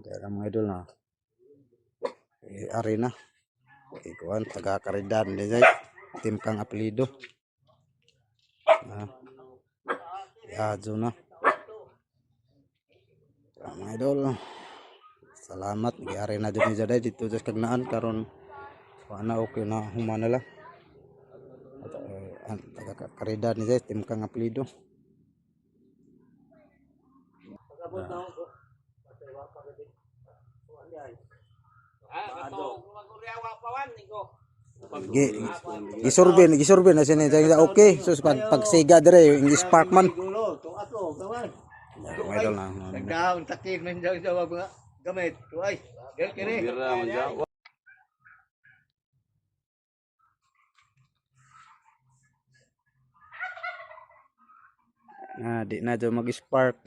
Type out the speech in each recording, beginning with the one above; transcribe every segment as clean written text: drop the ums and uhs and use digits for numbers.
Kaya mga idol na. Arena. Ikuan taga Karidan din say. Tim kang apelido. Yadyo na. Mga idol. Salamat. Arena dun ni Jaday dito sa Kagnaan karon. Sana okay na humana lang. Taga Karidan ni say. Tim kang apelido. Gisurbin na siya niya okay. So pagsiga dire yung spark man. Idol na. Nagdaon takin man daw sa mga gamit. Ay, kini. Di na daw mag-spark.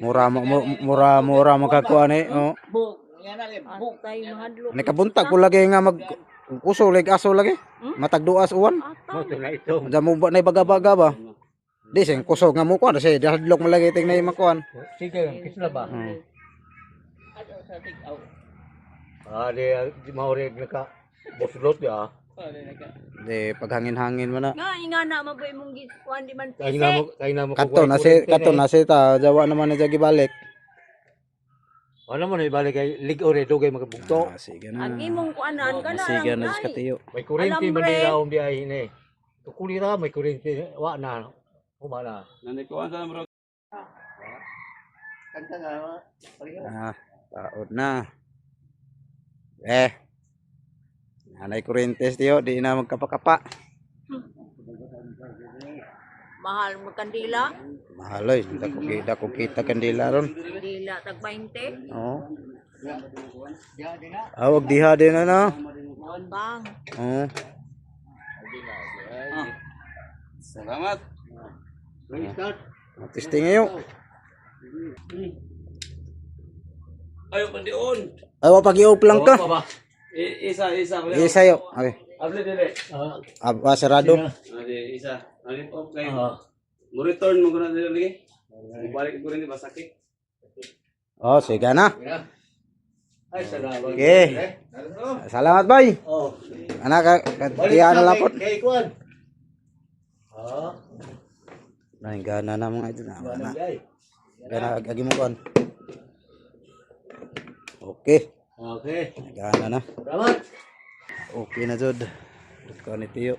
Mura magkakuan eh. Oh. Nakabuntag ko lagi nga mag uso leg aso lagi. Matag duas uwan. Mo ba na baga-baga ba? Di sing kusog nga mo kuan kasi dahadlok mo lagi ting na makuan. Sige, kisla ba? Di maureg naka boslot ya. Di paghangin-hangin mo na. Nga na maboy mong kuan di man Kay na mo Kato na si ta jawa naman na jagi balik. Ano man ibalik kay lig ore dugay magabugto. Sige na. agi mong kuanan ka na. Sige na sa katiyo. May kuryente man nila di ay ni. Tukulira may kuryente wa na. Humana. Nanikuan sa bro. Kanta nga. Taod na. Nanay kuryentes tiyo, di na magkapakapa. Mahal mo kandila. Mahal oy, dako kita kandila ron. Kandila tag 20. Oo. Wag diha din na. Bang. Oo. Salamat. Testing ngayon. Ayo pandion. Awa pag-i-off lang ka. Isa. Isa yo. Okay. Able dire. Sarado. Isa. Alin off kay. Mo return mo guna dire lagi. Balik ko rin di basakit. Oh, sige na. Ay salamat. Okay. Salamat, bay. Oh. Anak kaya na lapot. Kay kuan. Gana na mga idol na. Gana agi mo kuan. Okay. Okay. Gana na. Salamat. Okay na jud. Kuan itiyo.